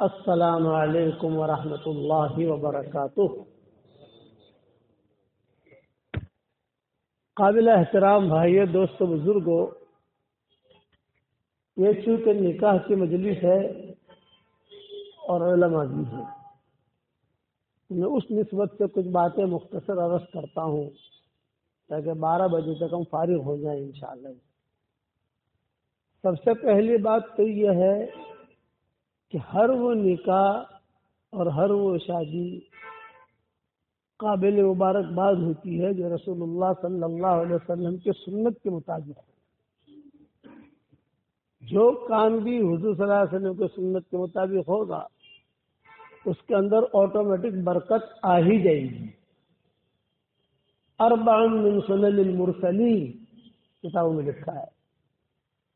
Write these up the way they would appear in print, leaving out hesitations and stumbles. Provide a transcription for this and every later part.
السلام علیکم ورحمۃ اللہ وبرکاتہ۔ قابل احترام بھائیو، دوستو، بزرگوں، یہ چونکہ نکاح کی مجلس ہے اور علماء بھی ہیں، میں اس نسبت سے کچھ باتیں مختصر عرض کرتا ہوں تاکہ 12 بجے تک ہم فارغ ہو جائیں انشاءاللہ۔ سب سے پہلی بات تو یہ ہے کہ ہر وہ نکاح اور ہر وہ شادی قابل مبارکباد ہوتی ہے جو رسول اللہ صلی اللہ علیہ وسلم کے سنت کے مطابق ہے۔ جو کام بھی حضور صلی اللہ علیہ وسلم کے سنت کے مطابق ہوگا اس کے اندر آٹومیٹک برکت آ ہی جائے گی۔ اربع من سنن المرسلین کتابوں میں لکھا ہے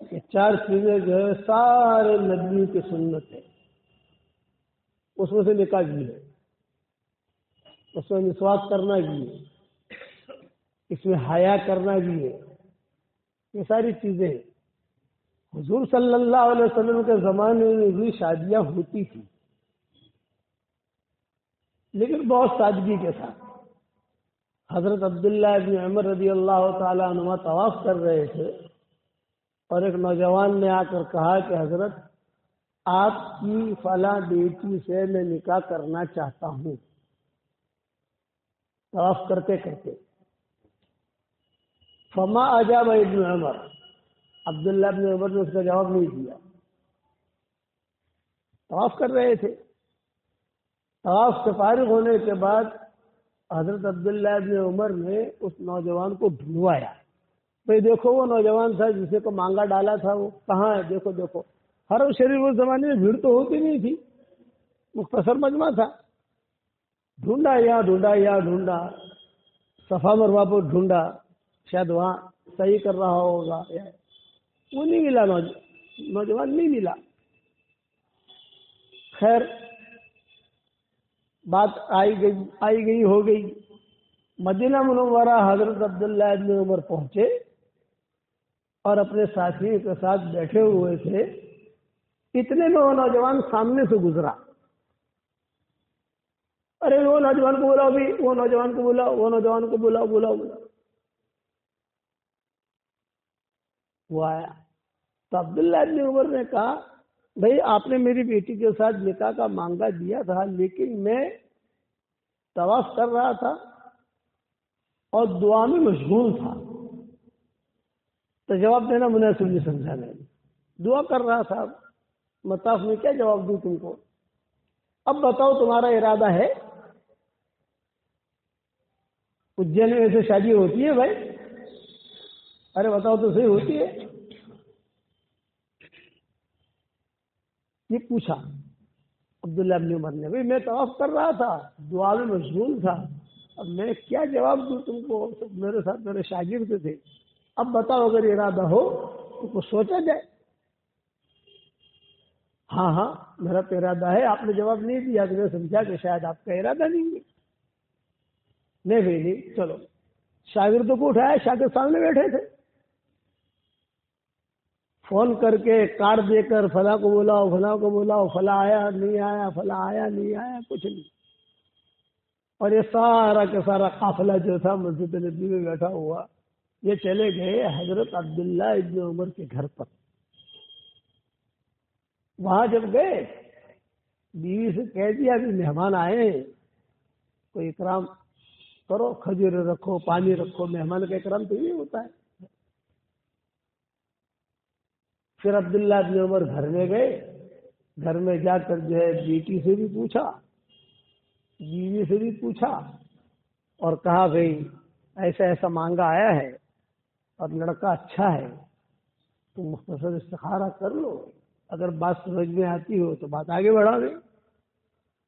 کہ 4 چیزیں جو ہے سارے نبیوں کی سنت ہے، اس میں سے نکاح بھی ہے، اس میں مسواک کرنا بھی ہے، اس میں حیا کرنا بھی ہے، یہ ساری چیزیں حضور صلی اللہ علیہ وسلم کے زمانے میں بھی شادیاں ہوتی تھیں، لیکن بہت سادگی کے ساتھ۔ حضرت عبداللہ ابن عمر رضی اللہ تعالیٰ عنہ طواف کر رہے تھے اور ایک نوجوان نے آ کر کہا کہ حضرت آپ کی فلاں بیٹی سے میں نکاح کرنا چاہتا ہوں، طواف کرتے کرتے۔ فما اجاب ابن عمر، عبداللہ ابن عمر نے اس کا جواب نہیں دیا، طواف کر رہے تھے۔ طواف سے فارغ ہونے کے بعد حضرت عبداللہ ابن عمر نے اس نوجوان کو ڈھونڈوایا، بھئی دیکھو وہ نوجوان تھا جسے کو مانگا ڈالا تھا، وہ کہاں ہے؟ دیکھو دیکھو۔ حرم شریف اس زمانے میں بھیڑ تو ہوتی نہیں تھی، مختصر مجمع تھا۔ ڈھونڈا یا ڈھونڈا یا ڈھونڈا، صفا مروہ پر ڈھونڈا، شاید وہاں صحیح کر رہا ہوگا، وہ نہیں ملا، نوجوان نہیں ملا۔ خیر بات آئی گئی ہو گئی۔ مدینہ منورہ حضرت عبداللہ ابن عمر پہنچے اور اپنے ساتھیوں کے ساتھ بیٹھے ہوئے تھے، اتنے میں وہ نوجوان سامنے سے گزرا۔ ارے وہ نوجوان کو بلاؤ بھی، وہ نوجوان کو بلاؤ، وہ نوجوان کو بلاؤ بلاؤ بلاؤ۔ وہ آیا تو عبداللہ ابن عمر نے کہا بھئی آپ نے میری بیٹی کے ساتھ نکاح کا مانگا دیا تھا، لیکن میں طواف کر رہا تھا اور دعا میں مشغول تھا، تو جواب دینا مناسب نہیں سمجھا میں نے۔ دعا کر رہا تھا، مطاف میں کیا جواب دوں تم کو؟ اب بتاؤ تمہارا ارادہ ہے؟ اجین میں ایسے شادی ہوتی ہے بھائی؟ ارے بتاؤ تو صحیح، ہوتی ہے؟ یہ پوچھا عبداللہ ابن عمر نے، بھئی میں طواف کر رہا تھا، دعا میں مشغول تھا، اب میں کیا جواب دوں تم کو؟ میرے ساتھ میرے شاگرد تھے، اب بتاؤ اگر ارادہ ہو تو کچھ سوچا جائے۔ ہاں ہاں میرا تو ارادہ ہے۔ آپ نے جواب نہیں دیا تو میں سمجھا کہ شاید آپ کا ارادہ نہیں ہے۔ نہیں بھائی نہیں، چلو۔ شاگردوں کو اٹھایا، شاگرد سامنے بیٹھے تھے، فون کر کے کارڈ دے کر فلاں کو بلاؤ، فلاں کو بلاؤ، فلاں آیا نہیں آیا، فلاں آیا نہیں آیا، کچھ نہیں۔ اور یہ سارا کا سارا قافلہ جو تھا مسجد نبی میں بیٹھا ہوا، یہ چلے گئے حضرت عبداللہ ابن عمر کے گھر پر۔ وہاں جب گئے، بیوی سے کہہ دیا کہ مہمان آئے ہیں، کوئی اکرام کرو، کھجور رکھو، پانی رکھو، مہمان کا اکرام تو یہ ہوتا ہے۔ پھر عبداللہ ابن عمر گھر میں گئے، گھر میں جا کر جو ہے بیٹی سے بھی پوچھا، بیوی سے بھی پوچھا، اور کہا بھئی ایسا ایسا مانگا آیا ہے اور لڑکا اچھا ہے، تو مختصر استخارہ کر لو، اگر بات سمجھ میں آتی ہو تو بات آگے بڑھا دیں،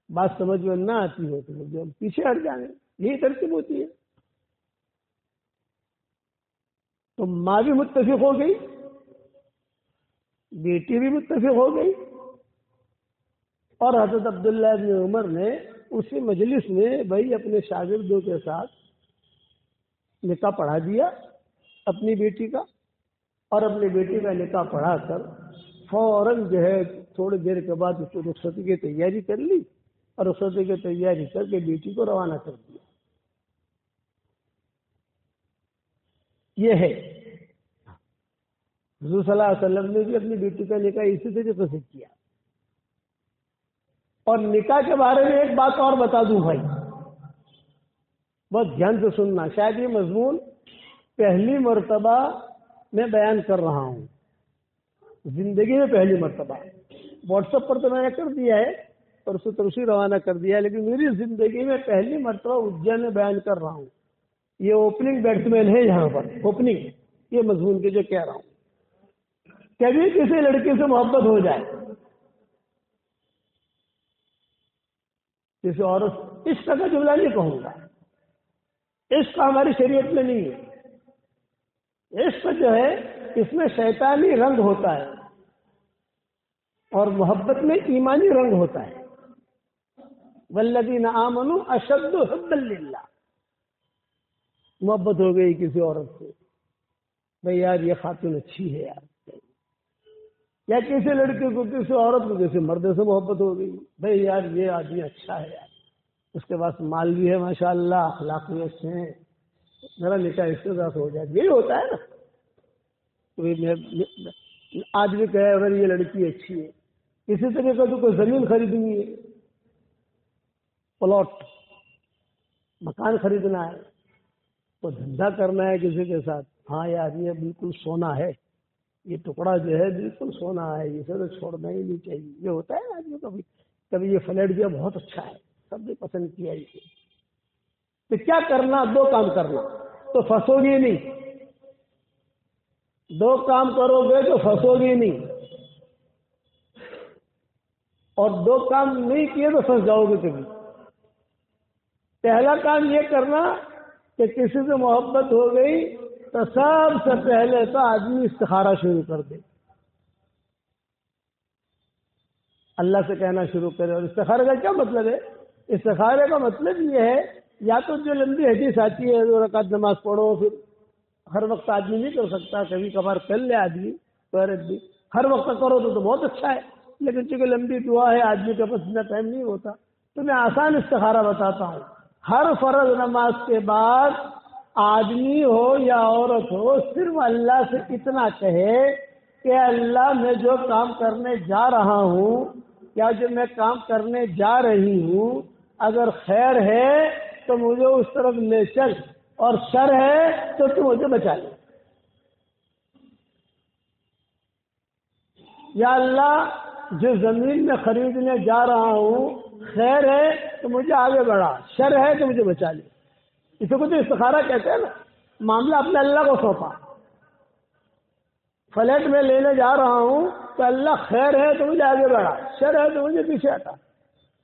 بات سمجھ میں نہ آتی ہو تو جو پیچھے ہٹ جانے، یہی ترتیب ہوتی ہے۔ تو ماں بھی متفق ہو گئی، بیٹی بھی متفق ہو گئی، اور حضرت عبداللہ ابن عمر نے اسی مجلس میں بھائی اپنے شاگردوں کے ساتھ نکاح پڑھا دیا اپنی بیٹی کا، اور اپنی بیٹی کا نکاح پڑھا کر فوراً جو ہے تھوڑی دیر کے بعد اس کو رخصتی کی تیاری کر لی اور رخصتی کی تیاری کر کے بیٹی کو روانہ کر دیا. یہ ہے حضور صلی اللہ علیہ وسلم نے بھی اپنی بیٹی کا نکاح اسی طریقے سے کیا. اور نکاح کے بارے میں ایک بات اور بتا دوں بھائی، بہت دھیان سے سننا. شاید یہ مضمون پہلی مرتبہ میں بیان کر رہا ہوں، زندگی میں پہلی مرتبہ. واٹس ایپ پر تو میں نے کر دیا ہے اور اس کو تفصیل روانہ کر دیا ہے، لیکن میری زندگی میں پہلی مرتبہ اجین میں بیان کر رہا ہوں. یہ اوپننگ بیٹسمین ہے یہاں پر، اوپننگ یہ مضمون کے جو کہہ رہا ہوں. کبھی کسی لڑکی سے محبت ہو جائے، کسی عورت، عشق کا جملہ نہیں کہوں گا، عشق ہماری شریعت میں نہیں ہے. عشق جو ہے اس میں شیطانی رنگ ہوتا ہے اور محبت میں ایمانی رنگ ہوتا ہے. والذین آمنوا اشد حبا للہ. محبت ہو گئی کسی عورت سے، بھائی یار یہ خاتون اچھی ہے یار، یا کسی لڑکی کو کسی عورت کو کسی مرد سے محبت ہو گئی، بھائی یار یہ آدمی اچھا ہے یار، اس کے پاس مال بھی ہے ماشاءاللہ، اخلاق بھی اچھے ہیں، میرا نکاح اس کے ساتھ ہو جائے. یہی ہوتا ہے نا. آدمی کہے اگر یہ لڑکی اچھی ہے. اسی طریقے سے کوئی زمین خریدنی ہے، پلاٹ مکان خریدنا ہے، تو دھندا کرنا ہے کسی کے ساتھ، ہاں یار یہ بالکل سونا ہے، یہ ٹکڑا جو ہے بالکل سونا ہے، اسے تو چھوڑنا ہی نہیں چاہیے. یہ ہوتا ہے آدمی کبھی کبھی یہ فلیٹ جو بہت اچھا ہے، سب نے پسند کیا اسے. تو کیا کرنا؟ دو کام کرنا تو پھنسو گی نہیں. دو کام کرو گے تو پھنسو گی نہیں، اور دو کام نہیں کیے تو پھنس جاؤ گے کبھی. پہلا کام یہ کرنا کہ کسی سے محبت ہو گئی تو سب سے پہلے تو آدمی استخارہ شروع کر دے، اللہ سے کہنا شروع کرے. اور استخارے کا کیا مطلب ہے؟ استخارے کا مطلب یہ ہے، یا تو جو لمبی حدیث آتی ہے 2 رکعت نماز پڑھو، پھر ہر وقت آدمی نہیں کر سکتا، کبھی کبھار کر لے آدمی، ہر وقت کرو تو بہت اچھا ہے، لیکن چونکہ لمبی دعا ہے آدمی کے پاس اتنا ٹائم نہیں ہوتا، تو میں آسان استخارہ بتاتا ہوں. ہر فرض نماز کے بعد آدمی ہو یا عورت ہو صرف اللہ سے اتنا کہے کہ اللہ میں جو کام کرنے جا رہا ہوں یا جو میں کام کرنے جا رہی ہوں، اگر خیر ہے تو مجھے اس طرف لے چل، اور شر ہے تو تو مجھے بچا لے. یا اللہ جو زمین میں خریدنے جا رہا ہوں خیر ہے تو مجھے آگے بڑھا، شر ہے تو مجھے بچا لے. اسے کو تو استخارہ کہتے ہیں نا. معاملہ اپنے اللہ کو سونپا. فلیٹ میں لینے جا رہا ہوں تو اللہ خیر ہے تو مجھے آگے بڑھا، شر ہے تو مجھے پیچھے ہٹا.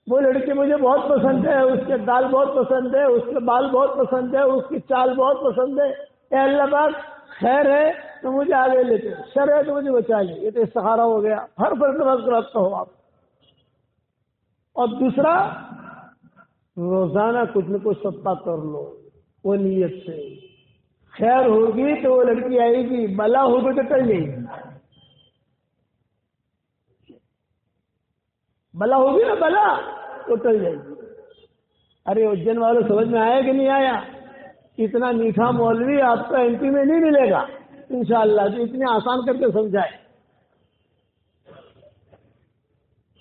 وہ لڑکی مجھے بہت پسند ہے، اس کے دال بہت پسند ہے، اس کے بال بہت پسند ہے، اس کی چال بہت پسند ہے، اے اللہ پاک خیر ہے تو مجھے آگے لے چل، شر ہے تو مجھے بچا لے. یہ تو استخارہ ہو گیا. ہر فرض نماز رکھتا ہو آپ. اور دوسرا، روزانہ کچھ نہ کچھ صدقہ کر لو وہ نیت سے. خیر ہوگی تو وہ لڑکی آئے گی، بلا ہوگی تو ٹل جائے گی. بلا ہوگی نا، بلا تو ٹل جائے گی. ارے اجین والوں سمجھ میں آیا کہ نہیں آیا؟ اتنا میٹھا مولوی آپ کو MP میں نہیں ملے گا انشاءاللہ جو اتنے آسان کر کے سمجھائے.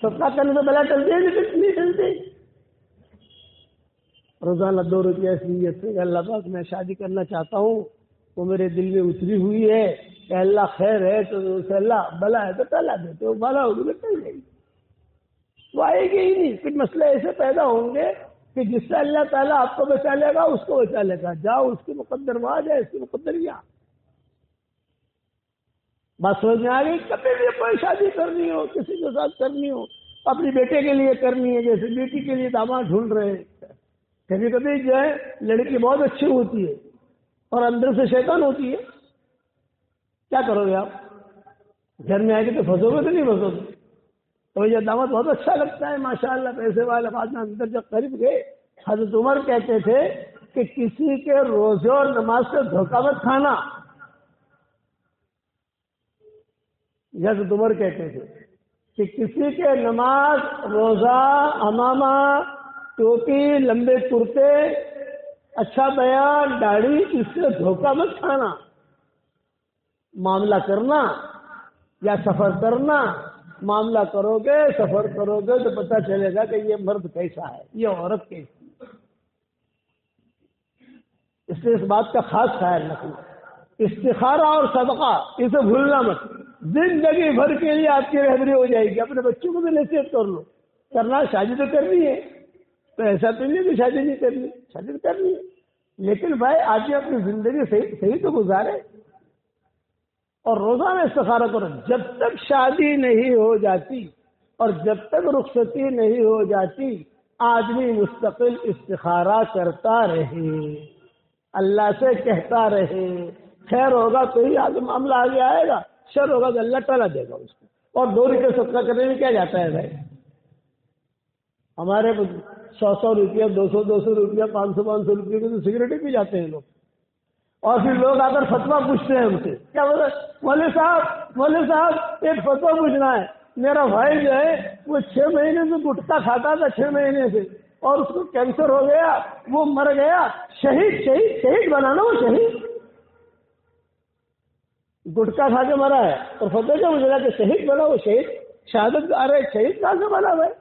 صدقہ کرنے سے بلا ٹلتے ہیں نہیں ٹلتے. روزانہ 2 روپیہ اس نیت سے کہ اللہ پاک میں شادی کرنا چاہتا ہوں، وہ میرے دل میں اتری ہوئی ہے کہ اللہ خیر ہے تو اسے اللہ، بلا ہے تو ٹلا دیتے، وہ بلا ہوگی تو ٹل جائے گی. وہ آئے گی ہی نہیں. پھر مسئلے ایسے پیدا ہوں گے کہ جس سے اللہ تعالیٰ آپ کو بچا لے گا اس کو بچا لے گا. جاؤ اس کی مقدر وہاں جائے، اس کی مقدر یہاں. بات سمجھ میں آ گئی؟ کبھی بھی کوئی شادی کرنی ہو، کسی کے ساتھ کرنی ہو، اپنی بیٹے کے لیے کرنی ہے، جیسے بیٹی کے لیے داماد ڈھونڈ رہے ہیں. کبھی کبھی جو ہے لڑکی بہت اچھی ہوتی ہے اور اندر سے شیطان ہوتی ہے. کیا کرو گے آپ؟ گھر میں آئے گے تو پھنسو گے تو نہیں پھنسو گے؟ تو یہ دعوت بہت اچھا لگتا ہے ماشاءاللہ، پیسے والے. بعد میں اندر جب قریب گئے، حضرت عمر کہتے تھے کہ کسی کے روزے اور نماز سے دھوکہ مت کھانا. حضرت عمر کہتے تھے کہ کسی کے نماز، روزہ، امامہ، ٹوپی، لمبے کرتے، اچھا بیان، داڑھی، اس سے دھوکہ مت کھانا. معاملہ کرنا یا سفر کرنا، معاملہ کرو گے، سفر کرو گے تو پتہ چلے گا کہ یہ مرد کیسا ہے، یہ عورت کیسی ہے. اس لیے اس بات کا خاص خیال رکھنا. استخارہ اور صدقہ اسے بھولنا مت. زندگی بھر کے لیے آپ کی رہبری ہو جائے گی. اپنے بچوں کو بھی نصیحت کر لو. کرنا، شادی تو کرنی ہے، تو ایسا تو نہیں کہ شادی نہیں کرنی، شادی تو کرنی ہے، لیکن بھائی آدمی اپنی زندگی صحیح تو گزارے. اور روزانہ استخارہ کرو. جب تک شادی نہیں ہو جاتی اور جب تک رخصتی نہیں ہو جاتی، آدمی مستقل استخارہ کرتا رہے، اللہ سے کہتا رہے. خیر ہوگا تو ہی آگے معاملہ آگے آئے گا، شر ہوگا تو اللہ تعالیٰ دے گا اس کو. اور 2 روپے صدقہ کرنے میں کیا جاتا ہے بھائی؟ ہمارے 100 روپیہ، 200 روپیہ، 500 روپیے کے تو سگریٹ ہی پی جاتے ہیں لوگ. اور پھر لوگ آ کر فتویٰ پوچھتے ہیں ہم سے. کیا بولے؟ مولوی صاحب ایک فتویٰ پوچھنا ہے. میرا بھائی جو ہے وہ 6 مہینے سے گٹکا کھاتا تھا، 6 مہینے سے، اور اس کو کینسر ہو گیا، وہ مر گیا. شہید بنانا، وہ شہید گٹکا کھا کے مرا ہے اور فتویٰ کیا مجھے کہ شہید بنا، وہ شہید شہادت. ارے شہید کہاں سے بنا بھائی؟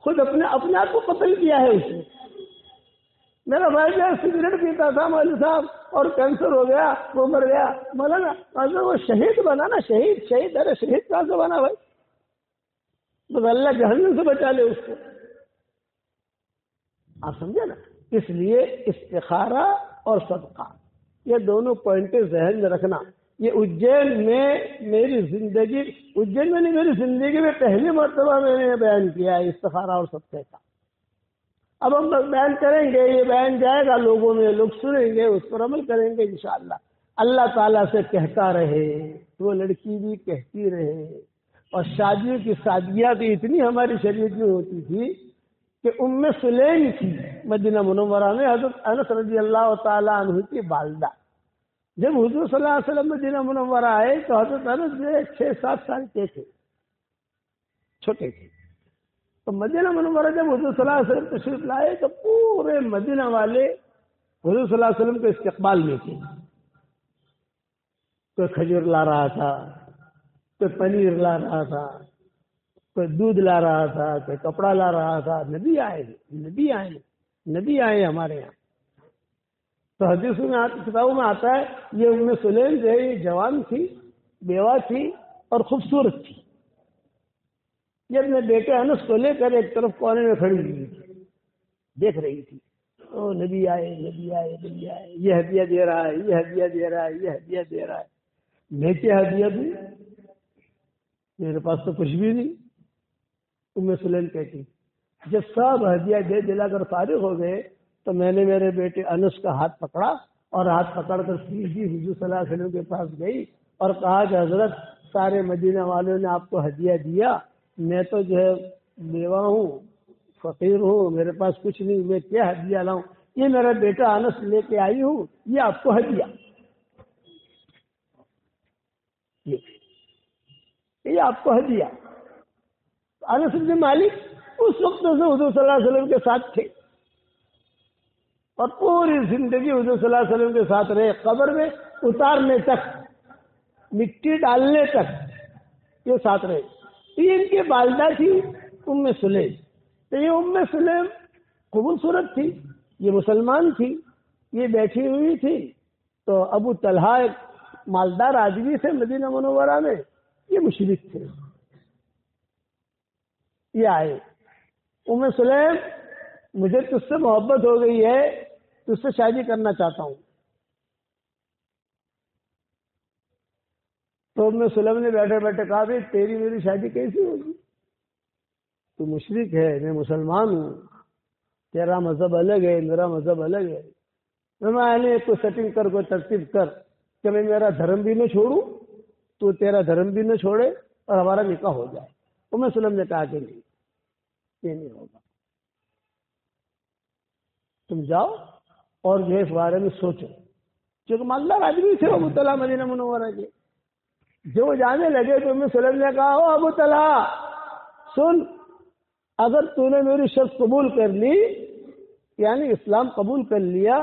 خود اپنے آپ کو قتل کیا ہے اس نے. میرا بھائی جو سگریٹ پیتا تھا مولوی صاحب اور کینسر ہو گیا، وہ مر گیا. مولانا مطلب وہ شہید بنا نا، شہید. ارے شہید کہاں سے بنا بھائی؟ بس اللہ جہنم سے بچا لے اس کو. آپ سمجھے نا؟ اس لیے استخارہ اور صدقہ یہ دونوں پوائنٹ ذہن میں رکھنا. یہ اجین میں میری زندگی میں پہلی مرتبہ میں نے بیان کیا ہے استخارہ اور صدقے کا. اب ہم بیان کریں گے، یہ بیان جائے گا لوگوں میں، لوگ سنیں گے، اس پر عمل کریں گے انشاءاللہ. اللہ تعالیٰ سے کہتا رہے، وہ لڑکی بھی کہتی رہے. اور شادیوں کی شادیاں اتنی ہماری شریعت میں ہوتی تھی کہ ام سلیم تھی مدینہ منورہ میں، حضرت انس رضی اللہ تعالیٰ عنہ کی والدہ. جب حضور صلی اللہ علیہ وسلم مدینہ منورہ آئے تو حضرت انس جو 6-7 سال کے تھے، چھوٹے تھے. تو مدینہ منورہ جب حضور صلی اللہ علیہ وسلم تشریف لائے تو پورے مدینہ والے حضور صلی اللہ علیہ وسلم کے استقبال میں تھے. کوئی کھجور لا رہا تھا، کوئی پنیر لا رہا تھا، کوئی دودھ لا رہا تھا، کوئی کپڑا لا رہا تھا. نبی آئے ہمارے یہاں. تو حدیث میں کتابوں میں آتا ہے یہ ام سلیم جو ہے یہ جوان تھی، بیوہ تھی اور خوبصورت تھی. یہ اپنے بیٹے انس کو لے کر ایک طرف کونے میں کھڑی ہوئی تھی، دیکھ رہی تھی. او نبی آئے، یہ ہدیہ دے رہا ہے، یہ ہدیہ دے رہا ہے، یہ ہدیہ دے رہا ہے. میں کیا ہدیہ دوں؟ میرے پاس تو کچھ بھی نہیں. ام سلیم کہتی جب سب ہدیہ دے دلا کر فارغ ہو گئے تو میں نے میرے بیٹے انس کا ہاتھ پکڑا اور ہاتھ پکڑ کر سیدھی حضور صلی اللہ علیہ وسلم کے پاس گئی اور کہا کہ حضرت سارے مدینہ والوں نے آپ کو ہدیہ دیا، میں تو جو ہے بیوہ ہوں، فقیر ہوں، میرے پاس کچھ نہیں، میں کیا ہدیہ لاؤں؟ یہ میرا بیٹا انس لے کے آئی ہوں، یہ آپ کو ہدیہ. یہ آپ کو ہدیہ. انس بن مالک اس وقت سے حضور صلی اللہ علیہ وسلم کے ساتھ تھے اور پوری زندگی حضور صلی اللہ علیہ وسلم کے ساتھ رہے. قبر میں اتارنے تک، مٹی ڈالنے تک یہ ساتھ رہے. یہ ان کی والدہ تھی ام سلیم. تو یہ ام سلیم خوبصورت تھی، یہ مسلمان تھی، یہ بیٹھی ہوئی تھی. تو ابو طلحہ ایک مالدار آدمی تھے مدینہ منورہ میں، یہ مشرک تھے. یہ آئے، ام سلیم مجھے تجھ سے محبت ہو گئی ہے، تجھ سے شادی کرنا چاہتا ہوں. تو ام سلیم نے بیٹھے بیٹھے کہا بھی تیری میری شادی کیسی ہوگی؟ تو مشرک ہے، میں مسلمان ہوں، تیرا مذہب الگ ہے، میرا مذہب الگ ہے. میں کوئی سیٹنگ کر، کوئی ترتیب کر کہ میں میرا دھرم بھی نہ چھوڑوں، تو تیرا دھرم بھی نہ چھوڑے اور ہمارا نکاح ہو جائے. ام سلیم نے کہا کہ نہیں، یہ نہیں ہوگا. تم جاؤ اور جو اس بارے میں سوچو. کیونکہ مالدار آدمی تھے ابو طلحہ مدینہ منورہ کے. جو وہ جانے لگے تو ام سلیم نے کہا او ابو طلحہ سن، اگر تو نے میری شرط قبول کر لی یعنی اسلام قبول کر لیا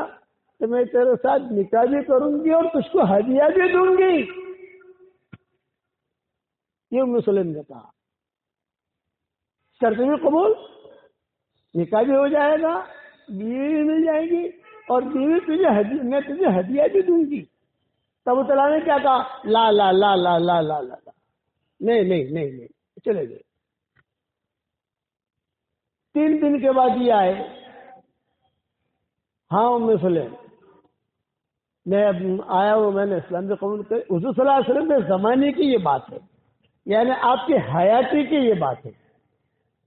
تو میں تیرے ساتھ نکاح بھی کروں گی اور تجھ کو ہدیہ بھی دوں گی. یہ ام سلیم نے کہا. شرط بھی قبول، نکاح بھی ہو جائے گا، بیوی بھی مل جائے گی اور بیوی تجھے میں تجھے ہدیہ بھی دوں گی. تب طلحہ نے کیا کہا؟ لا لا لا لا لا لا لا لا، نہیں نہیں نہیں نہیں، چلے گئے. 3 دن کے بعد یہ آئے. ہاں ام سلیم میں اب آیا ہوں، میں نے اسلام بھی قبول کر. حضور صلی اللہ علیہ وسلم کے زمانے کی یہ بات ہے، یعنی آپ کی حیاتی کی یہ بات ہے،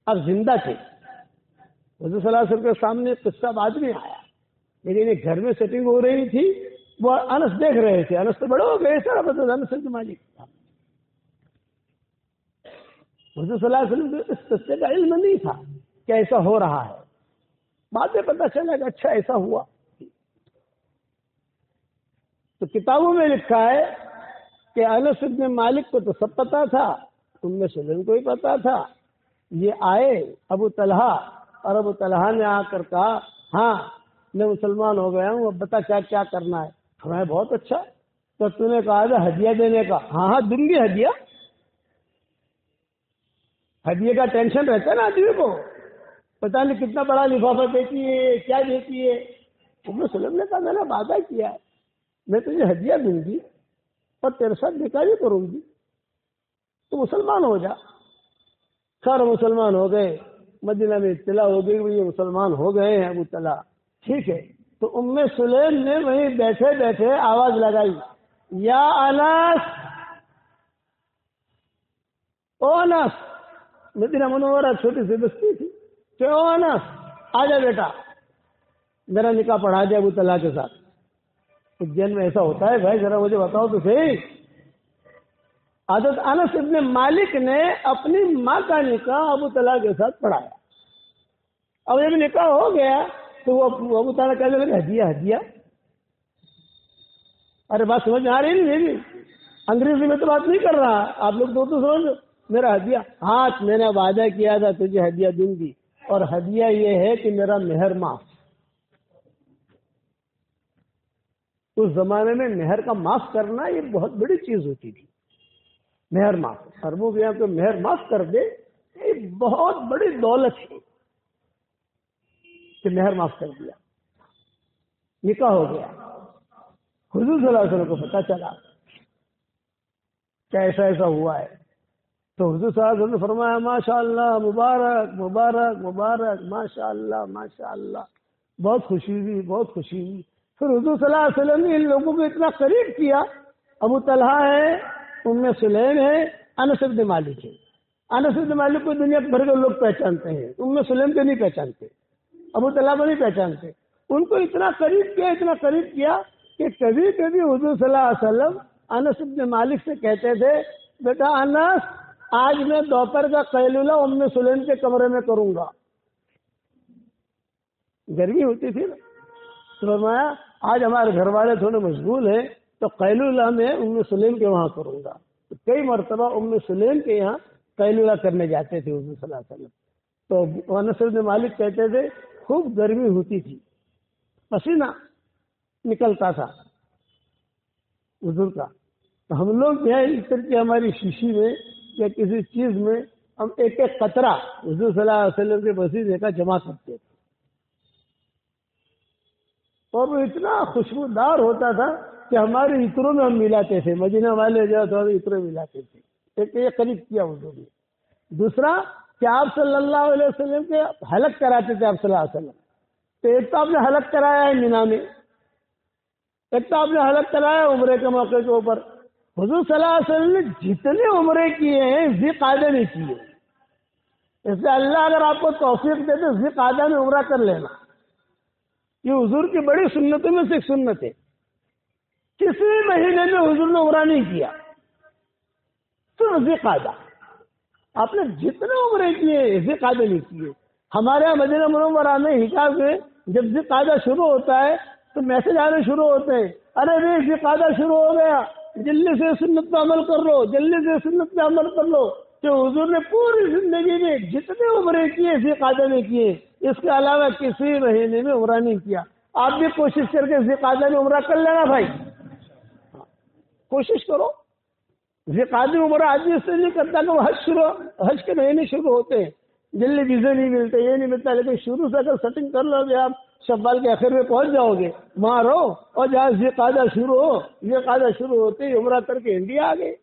آپ زندہ تھے. حضور صلی اللہ علیہ وسلم کے سامنے قصہ بعد میں آیا، لیکن ایک گھر میں سیٹنگ ہو رہی تھی، وہ انس دیکھ رہے تھے. انس تو بڑے ہو گئے سر، انس کے مالک. حضور صلی اللہ علیہ وسلم کو اس قصے کا علم نہیں تھا کہ ایسا ہو رہا ہے. بعد میں پتہ چلا کہ اچھا ایسا ہوا. تو کتابوں میں لکھا ہے کہ انس بن مالک کو تو سب پتا تھا، ام سلیم کو ہی پتا تھا. یہ آئے ابو طلحہ، اور ابو طلحہ نے آ کر کہا ہاں میں مسلمان ہو گیا ہوں، اب بتا کیا کیا کرنا ہے. ہمیں بہت اچھا. تو تو نے کہا تھا ہدیہ دینے کا. ہاں ہاں دوں گی ہدیہ. ہدیے کا ٹینشن رہتا ہے نا آدمی کو، پتا نہیں کتنا بڑا لفافہ دیتی ہے، کیا دیتی ہے. ام سلیم نے کہا میں نے وعدہ کیا ہے، میں تجھے ہدیہ دوں گی اور تیرے ساتھ نکاح بھی کروں گی، تو مسلمان ہو جا. سارے مسلمان ہو گئے. مدینہ میں اطلاع ہو گئی یہ مسلمان ہو گئے ہیں ابو طلحہ. ٹھیک ہے. تو ام سلیم نے وہیں بیٹھے بیٹھے آواز لگائی، یا انس، او انس. مدینہ منورہ چھوٹی سی بستی تھی. کہ او انس آ جا بیٹا، میرا نکاح پڑھا دے ابو طلحہ کے ساتھ. اجین میں ایسا ہوتا ہے بھائی؟ ذرا مجھے بتاؤ تو صحیح. حضرت انس ابن مالک نے اپنی ماں کا نکاح ابو طلحہ کے ساتھ پڑھایا. اب جب نکاح ہو گیا تو وہ ابو طلحہ کہنے لگے ہدیہ ہدیہ. ارے بات سمجھ میں آ رہی نہیں؟ انگریزی میں تو بات نہیں کر رہا، آپ لوگ تو سمجھ. میرا ہدیہ، ہاں میں نے وعدہ کیا تھا تجھے ہدیہ دوں گی، اور ہدیہ یہ ہے کہ میرا مہر معاف. اس زمانے میں مہر کا معاف کرنا یہ بہت بڑی چیز ہوتی تھی. مہر معاف، اربوں کے یہاں کو مہر معاف کر دے یہ بہت بڑی دولت ہے کہ مہر معاف کر دیا. نکاح ہو گیا. حضور صلی اللہ علیہ وسلم کو پتہ چلا کہ ایسا ایسا ہوا ہے. تو حضور صلی اللہ علیہ وسلم نے فرمایا ماشاء اللہ، مبارک مبارک مبارک، ماشاء اللہ ماشاء اللہ. بہت خوشی ہوئی، بہت خوشی ہوئی. پھر حضور صلی اللہ علیہ وسلم نے ان لوگوں کو اتنا قریب کیا. ابو طلحہ ہے، ام سلیم ہے، انس بن مالک ہے. انس بن مالک کو دنیا بھر کے لوگ پہچانتے ہیں، ام سلیم کو نہیں پہچانتے، ابو طلحہ کو نہیں پہچانتے. ان کو اتنا قریب کیا، اتنا قریب کیا کہ کبھی کبھی حضور صلی اللہ علیہ وسلم انس بن مالک سے کہتے تھے بیٹا انس آج میں دوپہر کا قیلولہ ام سلیم کے کمرے میں کروں گا. گرمی ہوتی تھی نا، تو فرمایا آج ہمارے گھر والے تھوڑے مشغول ہیں تو قیلولہ میں ام سلیم کے وہاں کروں گا. کئی مرتبہ ام سلیم کے یہاں قیلولہ کرنے جاتے تھے حضور صلی اللہ علیہ وسلم. تو انس بن مالک کہتے تھے خوب گرمی ہوتی تھی، پسینہ نکلتا تھا حضور کا. تو ہم لوگ جو ہے اس طرح کی ہماری شیشی میں یا کسی چیز میں ہم ایک ایک قطرہ حضور صلی اللہ علیہ وسلم کے پسینے کا جمع کرتے تھے، اور وہ اتنا خوشبودار ہوتا تھا کہ ہمارے عطروں میں ہم ملاتے تھے. مدینہ والے جو تھوڑے عطروں ملاتے تھے. ایک قریب کیا حضور نے. دوسرا کہ آپ صلی اللہ علیہ وسلم کے حلق کراتے تھے. آپ صلی اللہ علیہ وسلم تو ایک تو آپ نے حلق کرایا ہے مینا میں، ایک تو آپ نے حلق کرایا عمرے کے موقع کے اوپر. حضور صلی اللہ علیہ وسلم نے جتنے عمرے کیے ہیں ذی قعدہ نہیں کیے. اس لیے اللہ اگر آپ کو توفیق دے تو ذی قعدہ میں عمرہ کر لینا. یہ حضور کی بڑی سنتوں میں سے ایک سنت ہے. کسی مہینے میں حضور نے عمرہ نہیں کیا، صرف ذی قعدہ. آپ نے جتنے عمرے کیے ذی قعدہ نہیں کیے. ہمارے یہاں مدینہ منورہ میں حجاز میں جب ذی قعدہ شروع ہوتا ہے تو میسج آنے شروع ہوتے ہیں، ارے ذی قعدہ شروع ہو گیا، جلدی سے سنت پہ عمل کر لو، جلدی سے سنت پہ عمل کر لو، کہ حضور نے پوری زندگی میں جتنے عمرے کیے ذی قعدہ میں کیے، اس کے علاوہ کسی مہینے میں عمرہ نہیں کیا۔ آپ بھی کوشش کر کے ذی قعدہ میں عمرہ کر لینا بھائی، کوشش کرو۔ ذی قعدہ میں عمرہ آدمی اس سے نہیں کرتا کہ وہ حج کے مہینے شروع ہوتے ہیں، جلدی ویزے نہیں ملتے، یہ نہیں ملتا، لیکن شروع سے اگر سیٹنگ کر لو گے آپ شوال کے آخر میں پہنچ جاؤ گے، وہاں رہو، اور جہاں ذی قعدہ شروع ہوتے ہی عمرہ کر کے انڈیا آ گئے۔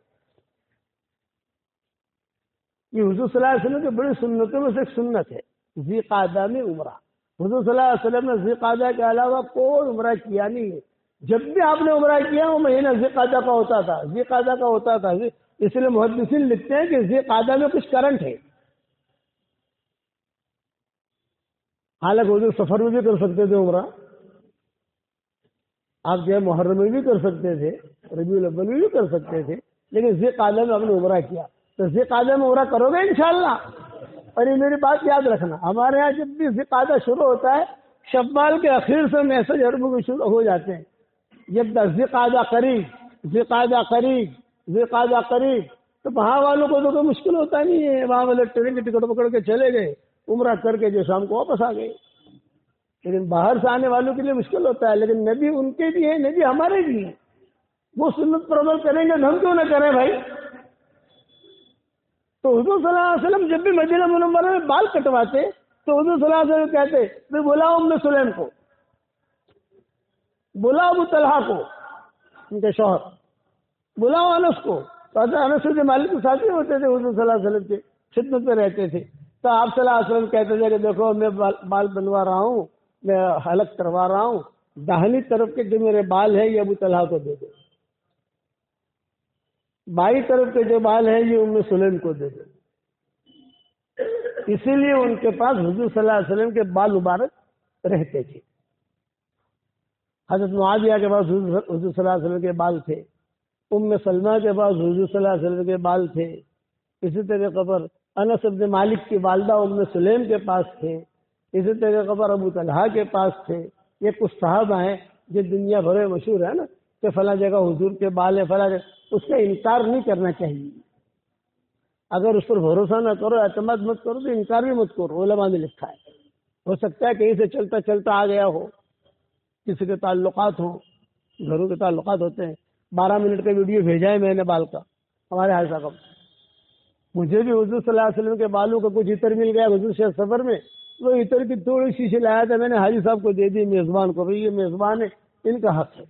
یہ حضور صلی اللہ علیہ وسلم کی بڑی سنتوں میں سے ایک سنت ہے، ذی قعدہ میں عمرہ۔ حضور صلی اللہ علیہ وسلم نے ذی قعدہ کے علاوہ کوئی عمرہ کیا نہیں ہے۔ جب بھی آپ نے عمرہ کیا وہ مہینہ ذی قعدہ کا ہوتا تھا، ذی قعدہ کا ہوتا تھا۔ اس لیے محدثین لکھتے ہیں کہ ذی قعدہ میں کچھ کرنٹ ہے۔ حالانکہ حضور سفر میں بھی کر سکتے تھے عمرہ، آپ جو ہے محرم میں بھی کر سکتے تھے، ربیع الاول میں بھی کر سکتے تھے، لیکن ذی قعدہ میں آپ نے عمرہ کیا تو ذی قعدہ میں عمرہ کرو گے انشاءاللہ۔ اور یہ میری بات یاد رکھنا، ہمارے ہاں جب بھی ذی قعدہ شروع ہوتا ہے شوال کے اخیر سے میسج عربوں کے شروع ہو جاتے ہیں، جب تک ذی قعدہ قریب، تو وہاں والوں کو تو کوئی مشکل ہوتا نہیں ہے، وہاں والے ٹرین کی ٹکٹ پکڑ کے چلے گئے، عمرہ کر کے جو شام کو واپس آ گئے۔ لیکن باہر سے آنے والوں کے لیے مشکل ہوتا ہے، لیکن نبی ان کے بھی ہیں، نبی ہمارے بھی ہیں، وہ سنت پر عمل کریں گے، ہم کیوں نہ کریں بھائی۔ تو حضور صلی اللہ علیہ وسلم جب بھی مدینہ منورہ میں بال کٹواتے تو حضور صلی اللہ علیہ وسلم کہتے میں بلاؤ ام سلیم کو، بلاؤ ابو طلحہ کو، ان کے شوہر، بلاؤ انس کو۔ تو انس جو مالک کے ساتھی ہوتے تھے حضور صلی اللہ علیہ وسلم کے خدمت میں رہتے تھے، تو آپ صلی اللہ علیہ وسلم کہتے تھے کہ دیکھو میں بال بنوا رہا ہوں، میں حلق کروا رہا ہوں، داہنی طرف کے جو میرے بال ہیں یہ ابو طلحہ کو دے دو، بائیں طرف کے جو بال ہیں یہ ام سلیم کو دے دو۔ اسی لیے ان کے پاس حضور صلی اللہ علیہ وسلم کے بال مبارک رہتے تھے۔ حضرت معاویہ کے پاس حضور صلی اللہ علیہ وسلم کے بال تھے، ام سلمہ کے پاس حضور صلی اللہ علیہ وسلم کے بال تھے، اسی طریقے پر انس بن مالک کی والدہ ام سلیم کے پاس تھے، اسی طریقے پر ابو طلحہ کے پاس تھے۔ یہ کچھ صحابہ ہیں جو دنیا بھر میں مشہور ہے نا کہ فلاں جگہ حضور کے بال ہے، فلاں جگہ، اس کا انکار نہیں کرنا چاہیے۔ اگر اس پر بھروسہ نہ کرو، اعتماد مت کرو تو انکار بھی مت کرو، علماء نے لکھا ہے۔ ہو سکتا ہے کہیں سے چلتا چلتا آ گیا ہو، کسی کے تعلقات ہوں، گھروں کے تعلقات ہوتے ہیں۔ 12 منٹ کا ویڈیو بھیجا ہے میں نے بال کا، ہمارے حاج صاحب، مجھے بھی حضور صلی اللہ علیہ وسلم کے بالوں کا کچھ عطر مل گیا حضور سے سفر میں، وہ عطر کی تھوڑی سی لایا تھا، میں نے حاجی صاحب کو دے دی، میزبان کو، یہ میزبان ہے، ان کا حق ہے۔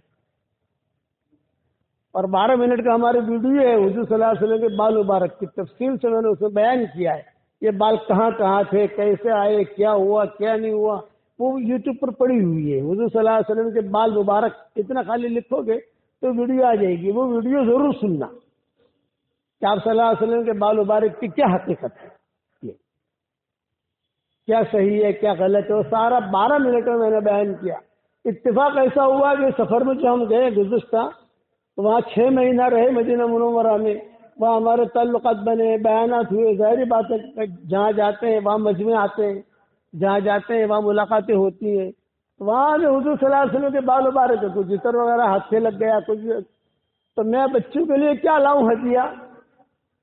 اور 12 منٹ کا ہمارے ویڈیو ہے حضور صلی اللہ علیہ وسلم کے بال مبارک کی تفصیل سے میں نے اسے بیان کیا ہے، یہ بال کہاں کہاں تھے، کیسے آئے، کیا ہوا کیا نہیں ہوا، وہ یوٹیوب پر پڑی ہوئی ہے۔ حضور صلی اللہ علیہ وسلم کے بال مبارک اتنا خالی لکھو گے تو ویڈیو آ جائے گی، وہ ویڈیو ضرور سننا کہ آپ صلی اللہ علیہ وسلم کے بال مبارک کی کیا حقیقت ہے، یہ کیا صحیح ہے کیا غلط ہے، وہ سارا 12 منٹ میں نے بیان کیا۔ اتفاق ایسا ہوا کہ سفر میں جو ہم گئے گزشتہ، وہاں 6 مہینہ رہے مدینہ منورہ میں، وہاں ہمارے تعلقات بنے، بیانات ہوئے، ظاہری بات ہے جہاں جاتے ہیں وہاں مجمع آتے ہیں، جہاں جاتے ہیں وہاں ملاقاتیں ہوتی ہیں، وہاں جو حضور صلی اللہ علیہ وسلم کے بال مبارک ہے، کچھ عطر وغیرہ ہاتھ سے لگ گیا کچھ، تو میں بچوں کے لیے کیا لاؤں ہدیہ؟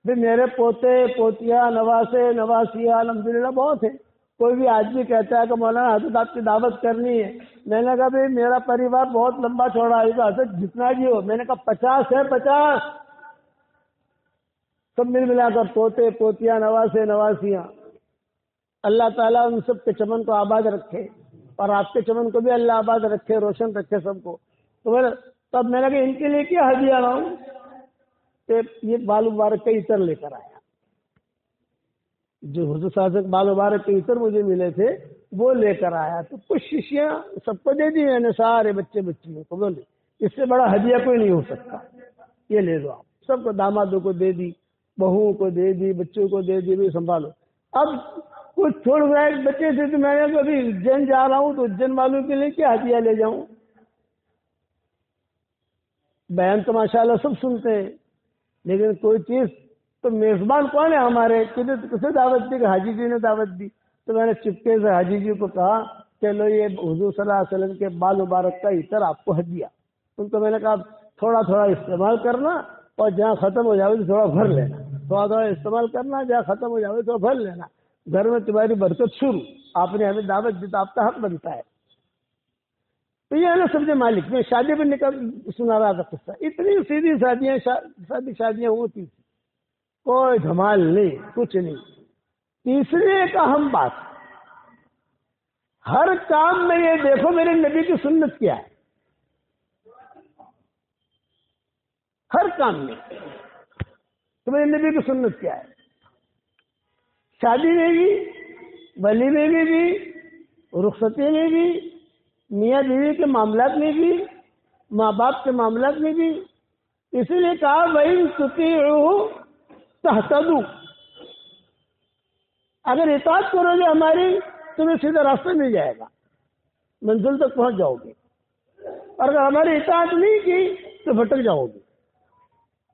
پھر میرے پوتے پوتیاں نواسے نواسیاں الحمدللہ بہت ہیں، کوئی بھی آدمی کہتا ہے کہ مولانا حضرت آپ کی دعوت کرنی ہے، میں نے کہا بھائی میرا پریوار بہت لمبا چوڑا ہے حضرت جتنا بھی ہو، میں نے کہا 50 ہے، 50 سب مل ملا کر پوتے پوتیاں نواسے نواسیاں، اللہ تعالیٰ ان سب کے چمن کو آباد رکھے اور آپ کے چمن کو بھی اللہ آباد رکھے، روشن رکھے سب کو۔ تو تب میں نے کہا ان کے لیے کیا ہدیہ لاؤں، کہ یہ بال مبارک کا عطر لے کر آیا، جو حضور صلی اللہ علیہ وسلم بال مبارک کے عطر مجھے ملے تھے وہ لے کر آیا، تو کچھ شیشیاں سب کو دے دی میں نے، سارے بچے بچیوں کو، بولے اس سے بڑا ہدیہ کوئی نہیں ہو سکتا، یہ لے لو آپ، سب کو دامادوں کو دے دی، بہوؤں کو دے دی، بچوں کو دے دی، بھی سنبھالو۔ اب کچھ چھوڑ گئے بچے سے، تو میں نے کبھی اجین جا رہا ہوں تو اجین والوں کے لیے کیا ہدیہ لے جاؤں؟ بیان تو ماشاءاللہ سب سنتے ہیں، لیکن کوئی چیز تو میزبان کون ہے ہمارے، کسے دعوت دی کہ حاجی جی نے دعوت دی، تو میں نے چپکے سے حاجی جی کو کہا کہ لو یہ حضور صلی اللہ علیہ وسلم کے بال مبارک کا عطر آپ کو ہدیہ۔ ان کو میں نے کہا تھوڑا تھوڑا استعمال کرنا اور جہاں ختم ہو جاوے تو تھوڑا بھر لینا، تھوڑا تھوڑا استعمال کرنا، جہاں ختم ہو جاوے تو بھر لینا، گھر میں تمہاری برکت شروع۔ آپ نے ہمیں دعوت دی تو آپ کا حق بنتا ہے۔ تو یہ ہے نا سبز مالک میں شادی پہ سنا رہا تھا قصہ، اتنی سیدھی شادیاں ہوتی تھی، کوئی دھمال نہیں، کچھ نہیں۔ تیسری ایک اہم بات، ہر کام میں یہ دیکھو میرے نبی کی سنت کیا ہے، ہر کام میں تمہارے نبی کی سنت کیا ہے، شادی میں بھی، ولیمے میں بھی، رخصتی میں بھی، میاں بیوی کے معاملات میں بھی، ماں باپ کے معاملات میں بھی۔ اسی لیے کہا وَإِن تُطِيعُوهُ تَهْتَدُوا، اگر اطاعت کرو گے ہماری تمہیں سیدھا راستہ مل جائے گا، منزل تک پہنچ جاؤ گے، اور اگر ہماری اطاعت نہیں کی تو بھٹک جاؤ گے۔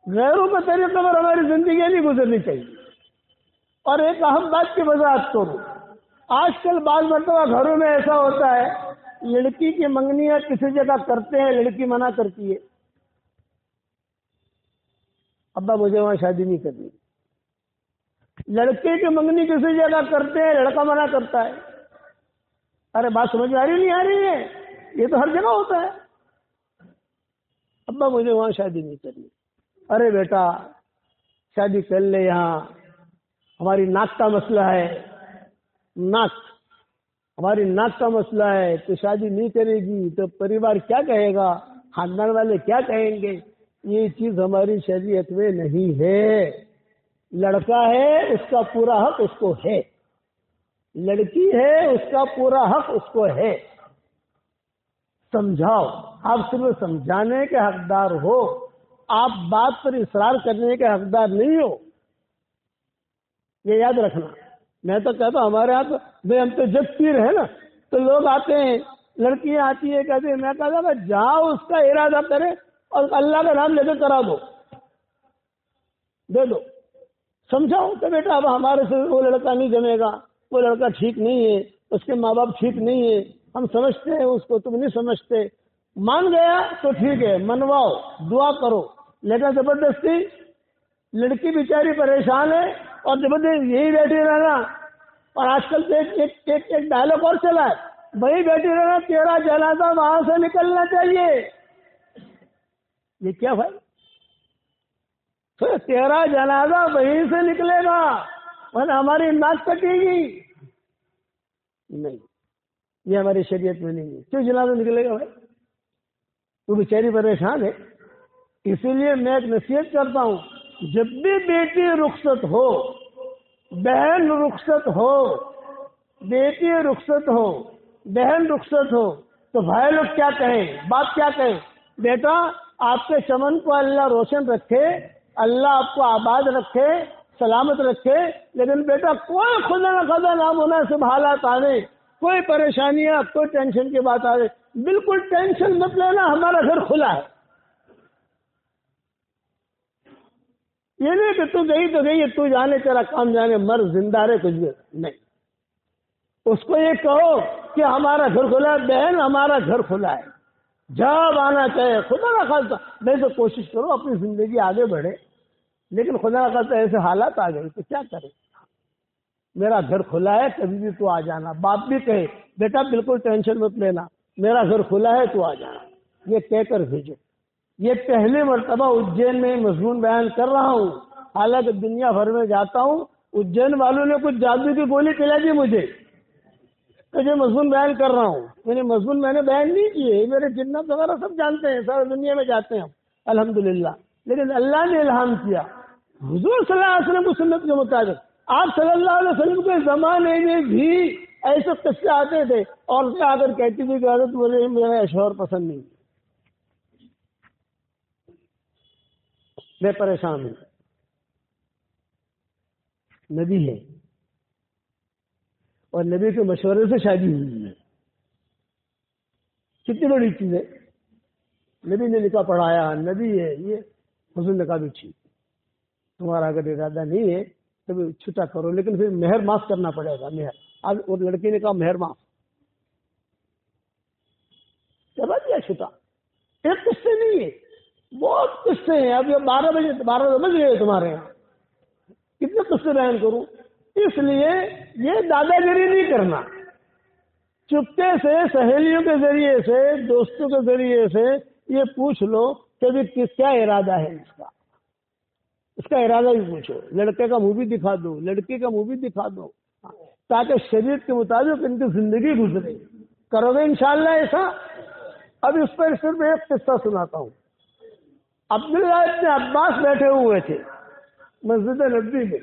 غیروں کے طریقے پر ہماری زندگی نہیں گزرنی چاہیے۔ اور ایک اہم بات کی وضاحت کروں، آج کل بعض مرتبہ گھروں میں ایسا ہوتا ہے، لڑکی کی منگنیاں کسی جگہ کرتے ہیں، لڑکی منع کرتی ہے، ابا مجھے وہاں شادی نہیں کرنی۔ لڑکے کی منگنی کسی جگہ کرتے ہیں، لڑکا منع کرتا ہے۔ ارے بات سمجھ میں آ رہی نہیں آ رہی ہے؟ یہ تو ہر جگہ ہوتا ہے، ابا مجھے وہاں شادی نہیں کرنی۔ ارے بیٹا شادی کر لے، یہاں ہماری ناک کا مسئلہ ہے، ناک ہماری ناک کا مسئلہ ہے، تو شادی نہیں کرے گی تو پریوار کیا کہے گا، خاندان والے کیا کہیں گے؟ یہ چیز ہماری شریعت میں نہیں ہے۔ لڑکا ہے اس کا پورا حق اس کو ہے، لڑکی ہے اس کا پورا حق اس کو ہے۔ سمجھاؤ، آپ صرف سمجھانے کے حقدار ہو، آپ بات پر اصرار کرنے کے حقدار نہیں ہو، یہ یاد رکھنا۔ میں تو کہتا ہوں ہمارے یہاں تو ہم تو جب پیر ہے نا، تو لوگ آتے ہیں، لڑکیاں آتی ہیں، کہتے ہیں، میں کہتا ہوں جہاں اس کا ارادہ کرے اور اللہ کا نام لے کے کرا دو، دے دو، سمجھاؤ کہ بیٹا اب ہمارے سے وہ لڑکا نہیں جمے گا، وہ لڑکا ٹھیک نہیں ہے، اس کے ماں باپ ٹھیک نہیں ہے، ہم سمجھتے ہیں اس کو، تم نہیں سمجھتے۔ مان گیا تو ٹھیک ہے، منواؤ، دعا کرو، لیکن زبردستی لڑکی بیچاری پریشان ہے اور زبردستی یہی بیٹھی رہنا۔ اور آج کل تو ایک ڈائلاگ اور چلا ہے، وہی بیٹھی رہنا، تیرا جنازہ وہاں سے نکلنا چاہیے۔ یہ کیا بھائی؟ تو تیرا جنازہ وہیں سے نکلے گا ورنہ ہماری ناک کٹے گی نہیں، یہ ہماری شریعت میں نہیں ہے۔ کیوں جنازہ نکلے گا بھائی؟ تو بیچاری پریشان ہے۔ اسی لیے میں ایک نصیحت کرتا ہوں، جب بھی بیٹی رخصت ہو، بہن رخصت ہو، بیٹی رخصت ہو، بہن رخصت ہو، تو بھائی لوگ کیا کہیں، باپ کیا کہیں؟ بیٹا آپ کے چمن کو اللہ روشن رکھے، اللہ آپ کو آباد رکھے، سلامت رکھے، لیکن بیٹا کوئی خدا نہ خدا نامناسب حالات آنے، کوئی پریشانیاں، کوئی ٹینشن کی بات آئے، بالکل ٹینشن مت لینا، ہمارا گھر کھلا ہے۔ یہ نہیں کہ تو گئی تو گئی، تو جانے تیرا کام جانے، مر زندہ رہے کچھ بھی نہیں۔ اس کو یہ کہو کہ ہمارا گھر کھلا ہے، بہن ہمارا گھر کھلا ہے، جب آنا چاہے، خدا نہ خاصا نہیں تو کوشش کرو اپنی زندگی آگے بڑھے، لیکن خدا نہ خاصا ایسے حالات آ گئے تو کیا کرے؟ میرا گھر کھلا ہے، کبھی بھی تو آ جانا۔ باپ بھی کہے بیٹا بالکل ٹینشن مت لینا، میرا گھر کھلا ہے، تو آ جانا، یہ کہہ کر بھیجو۔ یہ پہلی مرتبہ اجین میں مضمون بیان کر رہا ہوں، حالانکہ دنیا بھر میں جاتا ہوں، اجین والوں نے کچھ جادو کی گولی پلا دی مجھے کہ جو مضمون بیان کر رہا ہوں، مضمون میں نے بیان نہیں کیے، میرے جنات وغیرہ سب جانتے ہیں، سارے دنیا میں جاتے ہیں الحمدللہ، لیکن اللہ نے الہام کیا حضور صلی اللہ علیہ وسلم کی سنت کے مطابق۔ آپ صلی اللہ علیہ وسلم کے زمانے میں بھی ایسے قصے آتے تھے، اور آ کر کہتی تھی کہ حضرت مجھے میرا شوہر پسند نہیں، میں پریشان ہوں۔ نبی ہے اور نبی کے مشورے سے شادی ہوئی ہے، کتنی بڑی چیز ہے۔ نبی نے نکاح پڑھایا، نبی ہے یہ، حضور نے کہا بھی ٹھیک، تمہارا اگر ارادہ نہیں ہے تو چھٹا کرو، لیکن پھر مہر معاف کرنا پڑے گا، مہر۔ اب وہ لڑکی نے کہا مہر معاف، کروا دیا چھٹا۔ ایک قصے نہیں ہے، بہت قصے ہیں. اب یہ 12 بج گئے تمہارے یہاں, کتنے قصے بیان کروں. اس لیے یہ دادا گیری نہیں کرنا. چپکے سے سہیلیوں کے ذریعے سے, دوستوں کے ذریعے سے یہ پوچھ لو کہ بھی کیا ارادہ ہے اس کا ارادہ بھی پوچھو. لڑکے کا منہ بھی دکھا دو, لڑکی کا منہ بھی دکھا دو, تاکہ شریعت کے مطابق ان کی زندگی گزرے. کرو گے انشاءاللہ ایسا؟ اب اس پر صرف ایک قصہ سناتا ہوں. عبداللہ ابن عباس بیٹھے ہوئے تھے مسجد نبوی میں.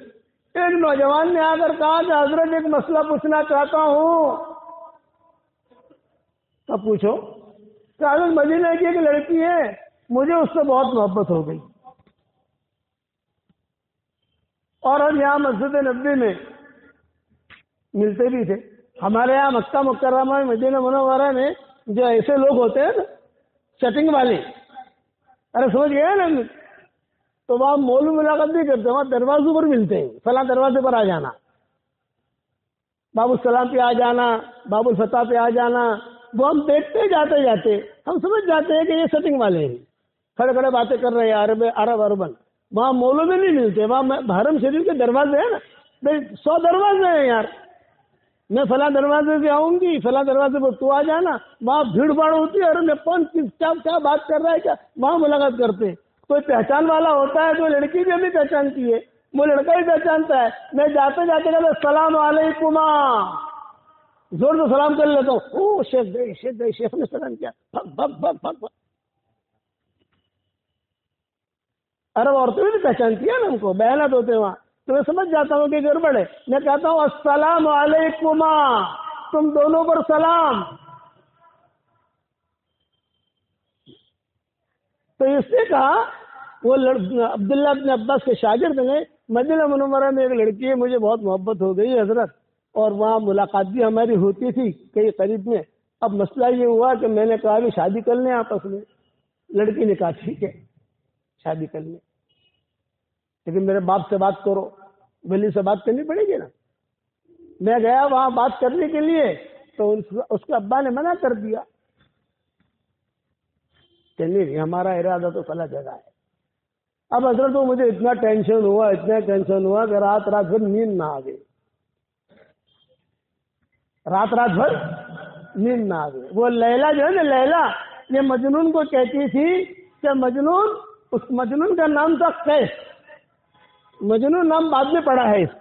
ایک نوجوان نے آ کر کہا کہ حضرت ایک مسئلہ پوچھنا چاہتا ہوں. اب پوچھو. کہ حضرت مدینہ کی ایک لڑکی ہے, مجھے اس سے بہت محبت ہو گئی, اور ہم یہاں مسجد نبوی میں ملتے بھی تھے. ہمارے یہاں مکہ مکرمہ مدینہ منورہ میں جو ایسے لوگ ہوتے ہیں نا چیٹنگ والے, ارے سمجھ گئے نا, تو وہاں مول ملاقات نہیں کرتے, وہاں دروازوں پر ملتے ہیں. فلاں دروازے پر آ جانا, باب السلام پہ آ جانا, باب الفتح پہ آ جانا. وہ ہم دیکھتے جاتے جاتے ہم سمجھ جاتے ہیں کہ یہ سیٹنگ والے ہیں, کھڑے کھڑے باتیں کر رہے ہیں عرب اربن. وہاں مولوں میں نہیں ملتے, وہاں حرم شریف کے دروازے ہیں نا, 100 دروازے ہیں یار. میں فلاں دروازے سے آؤں گی, فلاں دروازے پر تو آ جانا. وہاں بھیڑ بھاڑ ہوتی ہے, اور میں کون کیا بات کر رہا ہے, کیا وہاں ملاقات کرتے ہیں. کوئی پہچان والا ہوتا ہے, تو لڑکی بھی ہمیں پہچانتی ہے, وہ لڑکا بھی پہچانتا ہے. میں جاتے جاتے کہتا السلام علیکم, زور سے سلام کر لیتا ہوں. او شیخ گئے, شیخ گئے, شیخ نے سلام کیا. عرب عورتیں بھی پہچانتی ہیں نا ہم کو, بیانات ہوتے ہیں وہاں, تو میں سمجھ جاتا ہوں کہ گڑبڑ ہے. میں کہتا ہوں السلام علیکم, تم دونوں پر سلام. تو اس نے کہا, وہ عبداللہ ابن عباس کے شاگرد نے, مدینہ منورہ میں ایک لڑکی ہے, مجھے بہت محبت ہو گئی حضرت, اور وہاں ملاقات بھی ہماری ہوتی تھی کئی قریب میں. اب مسئلہ یہ ہوا کہ میں نے کہا کہ شادی کر لیں آپس میں. لڑکی نے کہا ٹھیک ہے شادی کر لیں, لیکن میرے باپ سے بات کرو, ولی سے بات کرنی پڑے گی نا. میں گیا وہاں بات کرنے کے لیے, تو اس کے ابا نے منع کر دیا کہ نہیں, ہمارا ارادہ تو فلاں جگہ ہے. اب حضرت تو مجھے اتنا ٹینشن ہوا کہ رات بھر نیند نہ آ گئی. رات بھر نیند نہ آ گئی. وہ لیلا جو ہے نا, لیلا, یہ مجنون کو کہتی تھی کہ مجنون کا نام تھا قیس. مجنون نام بعد میں پڑا ہے اس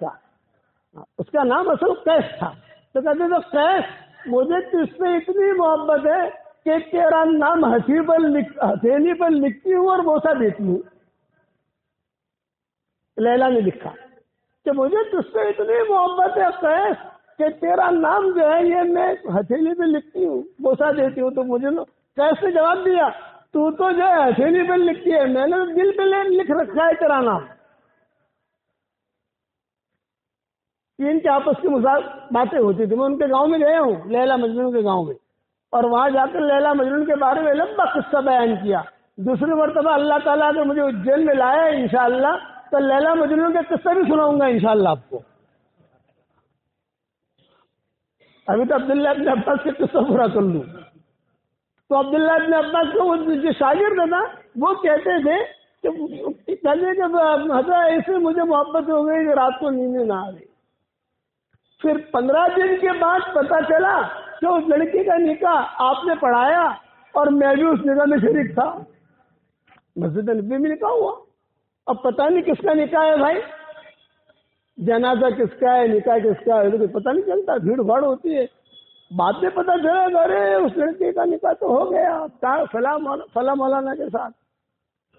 کا نام اصل قیس تھا. تو کہتے تھے قیس, مجھے تجھ سے اتنی محبت ہے کہ تیرا نام ہتھیلی پر لکھتی ہوں اور بوسہ دیتی ہوں. لیلا نے لکھا کہ مجھے تجھ سے اتنی محبت ہے قیس کہ تیرا نام جو ہے یہ میں ہتھیلی پہ لکھتی ہوں, بوسہ دیتی ہوں. تو مجھے قیس نے جواب دیا, تو جو ہے ہتھیلی پہ لکھتی ہے, میں نے دل پہ لکھ رکھا ہے تیرا نام. ان کے آپس کی باتیں ہوتی تھی. میں ان کے گاؤں میں گیا ہوں, لیلا مجنون کے گاؤں میں, اور وہاں جا کر لیلا مجنون کے بارے میں لمبا قصہ بیان کیا. دوسری مرتبہ اللہ تعالیٰ نے مجھے اجین میں لایا ہے انشاءاللہ, تو لیلا مجنون کے قصہ بھی سناؤں گا انشاءاللہ آپ کو. ابھی تو عبداللہ ابن عباس کے قصہ پورا کر لوں. تو عبداللہ ابن عباس کو جو شاگرد تھا وہ کہتے تھے کہ حضرت ایسے مجھے محبت ہو گئی کہ رات کو نیند نہ آ گئی. پھر 15 دن کے بعد پتا چلا کہ اس لڑکی کا نکاح آپ نے پڑھایا, اور میں بھی اس نکاح میں شریک تھا. مسجد نبوی میں نکاح ہوا. اب پتہ نہیں کس کا نکاح ہے بھائی, جنازہ کس کا ہے, نکاح کس کا ہے, لیکن پتہ نہیں چلتا, بھیڑ بھاڑ ہوتی ہے. بعد میں پتہ چلا کہ ارے اس لڑکی کا نکاح تو ہو گیا فلاں مولانا کے ساتھ.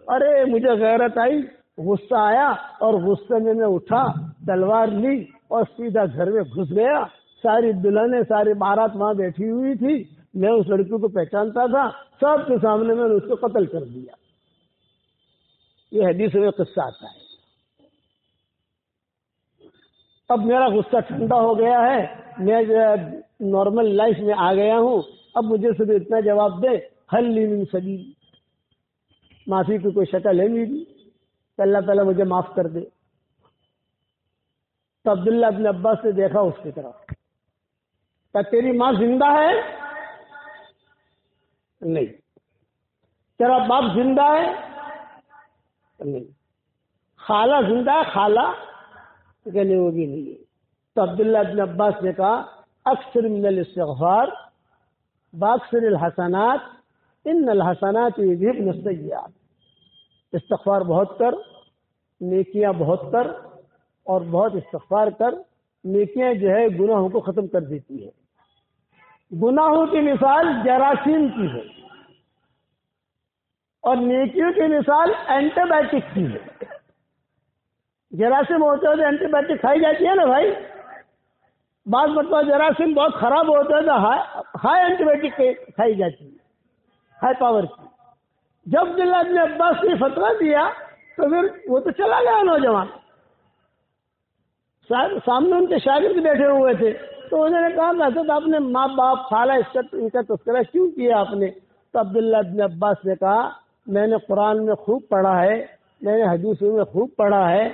ارے مجھے غیرت آئی, غصہ آیا, اور غصے میں اٹھا, تلوار لی اور سیدھا گھر میں گھس گیا. ساری دلہنیں, ساری بارات وہاں بیٹھی ہوئی تھی. میں اس لڑکی کو پہچانتا تھا, سب کے سامنے میں نے اس کو قتل کر دیا. یہ حدیث میں قصہ آتا ہے. اب میرا غصہ ٹھنڈا ہو گیا ہے, میں نارمل لائف میں آ گیا ہوں. اب مجھے صرف اتنا جواب دے, حل لی من سبیل, معافی کی کوئی شکل ہے میری, اللہ تعالیٰ مجھے معاف کر دے. تو عبداللہ ابن عباس نے دیکھا اس کی طرف, کیا تیری ماں زندہ ہے؟ نہیں. تیرا باپ زندہ ہے؟ نہیں. خالہ زندہ ہے, خالہ کہنے وہ بھی نہیں ہے. تو عبداللہ ابن عباس نے کہا اکثر من الاستغفار باکثر الحسنات ان الحسنات یذهبن السیئات. استغفار بہت کر, نیکیاں بہت کر, اور بہت استغفار کر. نیکیاں جو ہے گناہوں کو ختم کر دیتی ہے. گناہوں کی مثال جراثیم کی ہے اور نیکیوں کی مثال اینٹی بایوٹک کی ہے. جراثیم ہوتے ہوتے اینٹی بایوٹک کھائی جاتی ہے نا بھائی. بعض مرتبہ جراثیم بہت خراب ہوتے ہیں تو ہائی اینٹی بایوٹک کھائی جاتی ہے, ہائی پاور کی. جب عبداللہ ابن عباس نے فتویٰ دیا تو پھر وہ تو چلا گیا نوجوان. سامنے ان کے شاگرد بیٹھے ہوئے تھے تو انہوں نے کہا حضرت آپ نے ماں باپ خالہ ان کا تذکرہ کیوں کیا آپ نے؟ تو عبداللہ ابن عباس نے کہا میں نے قرآن میں خوب پڑھا ہے, میں نے حدیثوں میں خوب پڑھا ہے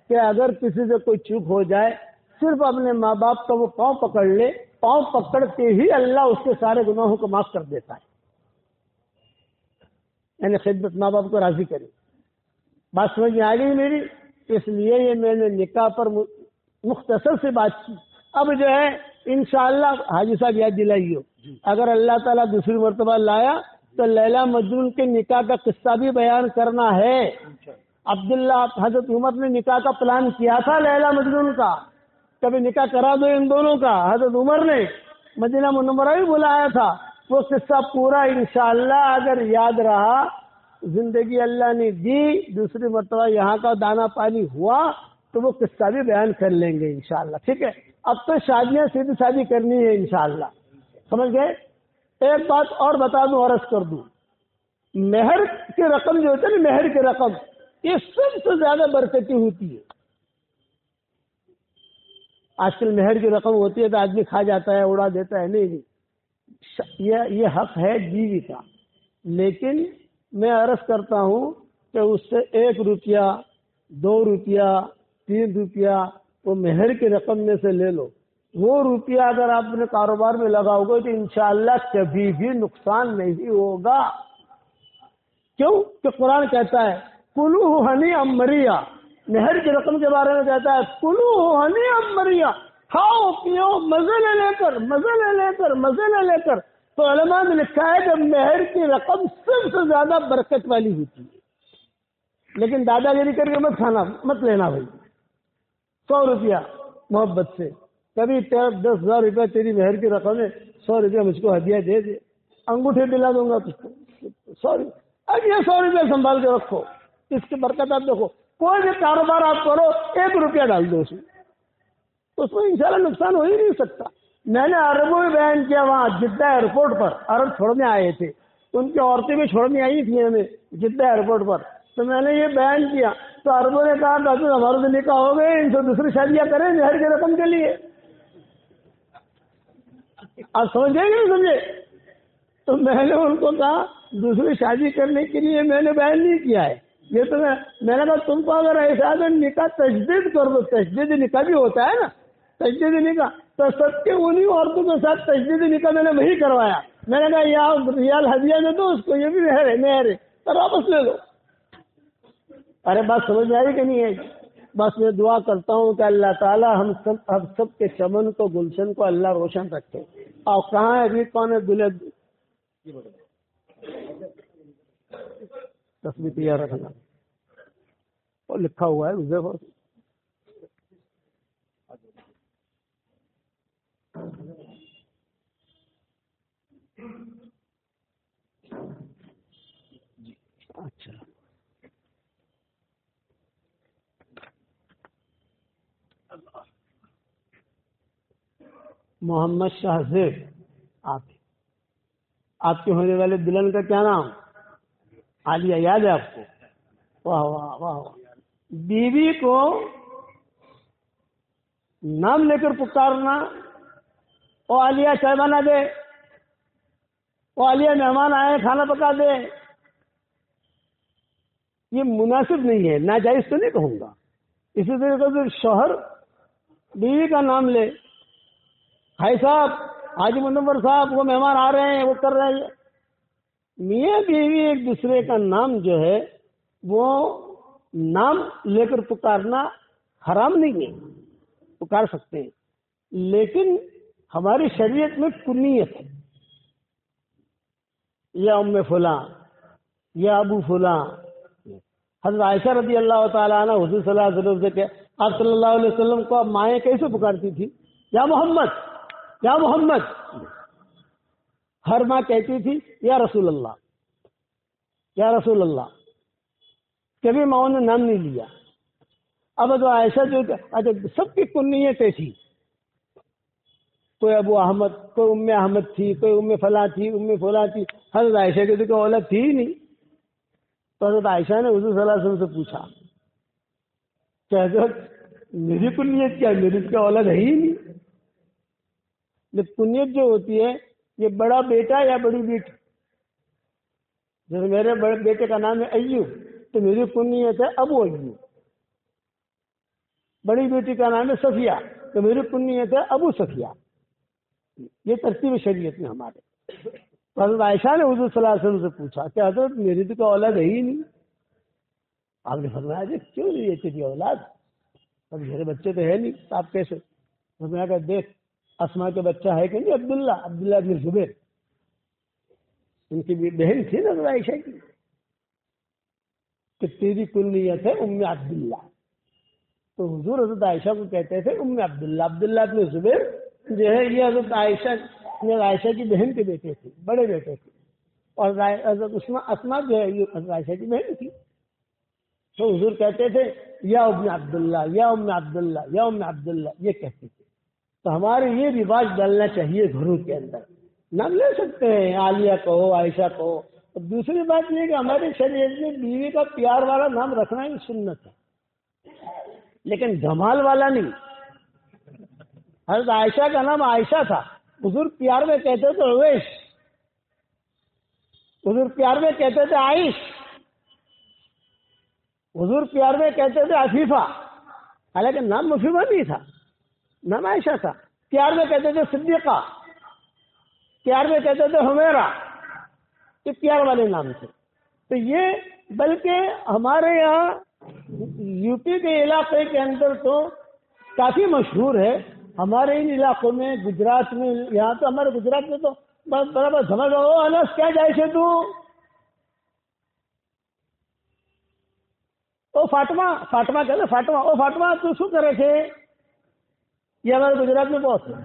کہ اگر کسی سے کوئی چوک ہو جائے صرف اپنے ماں باپ کا وہ پاؤں پکڑ لے, پاؤں پکڑ کے ہی اللہ اس کے سارے گناہوں کو معاف کر دیتا ہے. یعنی خدمت ماں باپ کو راضی کرے. بات سمجھ میں آ گئی میری؟ اس لیے یہ میں نے نکاح پر مختصر سے بات کی. اب جو ہے انشاءاللہ حاجی صاحب یاد دلائیے, اگر اللہ تعالیٰ دوسری مرتبہ لایا تو لیلا مجنون کے نکاح کا قصہ بھی بیان کرنا ہے. عبداللہ حضرت عمر نے نکاح کا پلان کیا تھا لیلا مجنون کا, کبھی نکاح کرا دو ان دونوں کا. حضرت عمر نے مدینہ منورہ بھی بلایا تھا. وہ قصہ پورا انشاءاللہ اگر یاد رہا, زندگی اللہ نے دی, دوسری مرتبہ یہاں کا دانا پانی ہوا تو وہ قصہ بھی بیان کر لیں گے انشاءاللہ. ٹھیک ہے, اب تو شادیاں سیدھی شادی کرنی ہے انشاءاللہ. سمجھ گئے؟ ایک بات اور بتا دوں, عرض کر دوں, مہر کی رقم جو ہوتی ہے نا, مہر کی رقم یہ سب سے زیادہ برکتی ہوتی ہے. آج کل مہر کی رقم ہوتی ہے تو آدمی کھا جاتا ہے, اڑا دیتا ہے. نہیں, یہ حق ہے بیوی کا, لیکن میں عرض کرتا ہوں کہ اس سے 1 روپیہ 2 روپیہ 3 روپیہ وہ مہر کی رقم میں سے لے لو. وہ روپیہ اگر آپ اپنے کاروبار میں لگاؤ گے تو انشاءاللہ کبھی بھی نقصان نہیں ہوگا. کیوں کہ قرآن کہتا ہے کلو ہنی امریا, مہر کی رقم کے بارے میں کہتا ہے کلو ہنی امریا, کھاؤ پیو مزے لے کر مزے لے کر مزے لے کر. تو علماء نے لکھا ہے کہ مہر کی رقم سب سے زیادہ برکت والی ہوتی ہے. لیکن دادا گیری کر کے مت کھانا, مت لینا بھائی. 100 روپیہ محبت سے, کبھی 10,000 روپیہ تیری مہر کی رقم ہے, 100 روپیہ مجھ کو ہدیہ دے دے, انگوٹھے دلا دوں گا تجھ کو. 100 روپیہ, اب یہ 100 روپیہ سنبھال کے رکھو, اس کی برکت آپ دیکھو. کوئی بھی کاروبار آپ کرو 1 روپیہ ڈال دو اس میں انشاءاللہ نقصان ہو ہی نہیں سکتا. میں نے عربوں میں بیان کیا, وہاں جدہ ایئرپورٹ پر عرب چھوڑنے آئے تھے, ان کی عورتیں بھی چھوڑنے آئی تھیں ہمیں جدہ ایئرپورٹ پر. تو میں نے یہ بیان کیا تو عربوں نے کہا کہ ہمارے سے نکاح ہو گئے, ان سے دوسری شادیاں کریں مہر کی رقم کے لیے. آپ سمجھیں گے نہیں سمجھے؟ تو میں نے ان کو کہا دوسری شادی کرنے کے لیے میں نے بیان نہیں کیا ہے. یہ تو میں نے کہا تم کو اگر ایسا اگر نکاح تجدید کر دو, تجدید نکاح بھی ہوتا ہے نا, تجدید نکاح, تو سب کے انہیں عورتوں کے ساتھ تجدید نکاح میں نے وہی کروایا. میں نے کہا یا ریال ہدیہ دے دو اس کو, یہ بھی مہر ہے تو واپس لے لو. ارے بات سمجھ میں آئی کہ نہیں ہے؟ بس میں دعا کرتا ہوں کہ اللہ تعالیٰ ہم سب کے چمن کو, گلشن کو اللہ روشن رکھے. اور کہاں ہے ابھی کون ہے دلہے؟ تصویر تیار رکھنا اور لکھا ہوا ہے دیکھو. اچھا محمد شاہ زیب, آپ کے ہونے والے دلہن کا کیا نام؟ عالیہ. یاد ہے آپ کو؟ واہ واہ واہ واہ. بیوی کو نام لے کر پکارنا, او عالیہ چائے بنا دے, او عالیہ مہمان آئے کھانا پکا دے, یہ مناسب نہیں ہے, ناجائز تو نہیں کہوں گا. اسی طریقے سے شوہر بیوی کا نام لے, بھائی صاحب حاجی منور صاحب وہ مہمان آ رہے ہیں وہ کر رہے ہیں. میاں بیوی ایک دوسرے کا نام جو ہے وہ نام لے کر پکارنا حرام نہیں ہے، پکار سکتے ہیں، لیکن ہماری شریعت میں کنیت ہے، یا ام فلاں یا ابو فلاں۔ حضرت عائشہ رضی اللہ تعالیٰ عنہ حضور صلی اللہ علیہ وسلم سے کہ آپ صلی اللہ علیہ وسلم کو مائیں کیسے پکارتی تھی؟ یا محمد، یا محمد۔ ہر ماں کہتی تھی یا رسول اللہ، یا رسول اللہ، کبھی ماؤں نے نام نہیں لیا۔ اب تو عائشہ جو سب کی کنیتیں تھی، کوئی ابو احمد، کوئی ام احمد تھی، کوئی ام فلاں تھی، ام فلاں تھی۔ حضرت عائشہ کی تو کوئی اولاد تھی ہی نہیں، تو حضرت عائشہ نے حضور صلی اللہ علیہ وسلم سے پوچھا کہ حضرت میری کنیت کیا، میری اس کا اولاد ہے ہی نہیں۔ جب کنیت جو ہوتی ہے یہ بڑا بیٹا یا بڑی بیٹی، جیسے میرے بڑے بیٹے کا نام ہے ایوب تو میری کنیت ہے ابو ایوب، بڑی بیٹی کا نام ہے صفیہ تو میری کنیت ہے ابو صفیہ۔ یہ ترتیب شریعت میں ہمارے۔ حضرت عائشہ نے حضور صلی اللہ علیہ وسلم سے پوچھا کہ حضرت میری تو کوئی اولاد ہے ہی نہیں۔ آپ نے فرمایا جی کیوں نہیں ہے تیری اولاد؟ اب میرے بچے تو ہے نہیں، تو آپ کیسے؟ میں نے کہا دیکھ اسما کے بچہ ہے کہ نہیں، عبداللہ بن زبیر، ان کی بھی بہن تھی نا حضرت عائشہ کی، کہ تیری کنیت ہے ام عبداللہ۔ تو حضور حضرت عائشہ کو کہتے تھے ام عبداللہ بن زبیر جو ہے یہ حضرت عائشہ کی بہن کے بیٹے تھے، بڑے بیٹے تھے، اور حضرت اسما جو ہے یہ حضرت عائشہ کی بہن تھی۔ تو حضور کہتے تھے یا ام عبداللہ، یا ام عبداللہ، یا ام عبداللہ، یہ کہتے تھے۔ تو ہمارے یہ رواج ڈالنا چاہیے گھروں کے اندر، نام لے سکتے ہیں عالیہ کہو، عائشہ کہو۔ اور دوسری بات یہ کہ ہمارے شریعت میں بیوی کا پیار والا نام رکھنا ہی سنت ہے، لیکن جمال والا نہیں۔ حضرت عائشہ کا نام عائشہ تھا، حضور پیار میں کہتے تھے اویش، حضور پیار میں کہتے تھے عائش، حضور پیار میں کہتے تھے عفیفہ، حالانکہ نام مفیفہ نہیں تھا، نام عائشہ تھا۔ پیار میں کہتے تھے صدیقہ، پیار میں کہتے تھے حمیرہ، یہ پیار والے نام تھے۔ تو یہ بلکہ ہمارے یہاں یو پی کے علاقے کے اندر تو کافی مشہور ہے، ہمارے ان علاقوں میں گجرات میں، یہاں تو ہمارے گجرات میں تو برابر سمجھ رہا ہو انس کیا جائے سے تو او فاطمہ کہتے فاطمہ، او فاطمہ تو شو کرے تھے، یہ ہمارے گجرات میں بہت ہے۔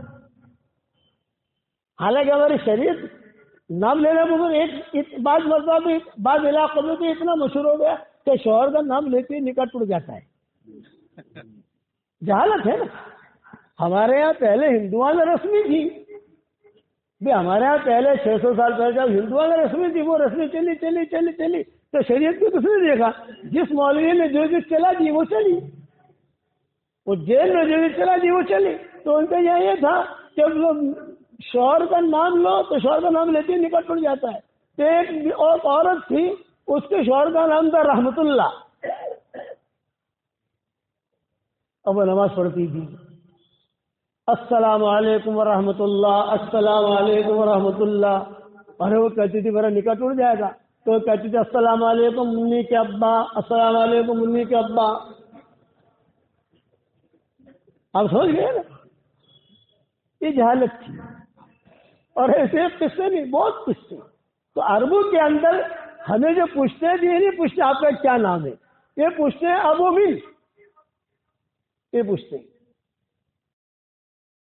حالانکہ ہماری شریعت نام لینا ایک بعض مرتبہ بھی بعض علاقوں میں بھی اتنا مشہور ہو گیا کہ شوہر کا نام لیتے ہی نکاح ٹوٹ جاتا ہے۔ جہالت ہے نا۔ ہمارے یہاں پہلے ہندوؤں میں رسمی تھی، ہمارے یہاں پہلے 600 سال پہلے جب ہندوؤں میں رسمی تھی، وہ رسمی چلی تو شریعت کو کس نے دیکھا؟ جس مولوی نے جو چلا دی وہ چلی، وہ جیل میں جو چلا دی وہ چلی۔ تو ان کا یہ تھا کہ شوہر کا نام لو تو شوہر کا نام لیتے ہی نکاح ٹوٹ جاتا ہے۔ تو ایک اور عورت تھی، اس کے شوہر کا نام تھا رحمت اللہ، اب وہ نماز پڑھتی تھی السلام علیکم ورحمۃ اللہ، السلام علیکم ورحمۃ اللہ۔ ارے وہ کہتی تھی میرا نکاح ٹوٹ جائے گا، تو کہتی تھی السلام علیکم منی کے ابا، السلام علیکم منی کے ابا۔ آپ سمجھ گئے نا، یہ جہالت تھی۔ اور ایسے قصے نہیں، بہت قصے۔ تو عربوں کے اندر ہمیں جو پوچھتے ہیں یہ نہیں پوچھتے آپ کا کیا نام ہے، یہ پوچھتے ہیں ابو بھی، یہ پوچھتے ہیں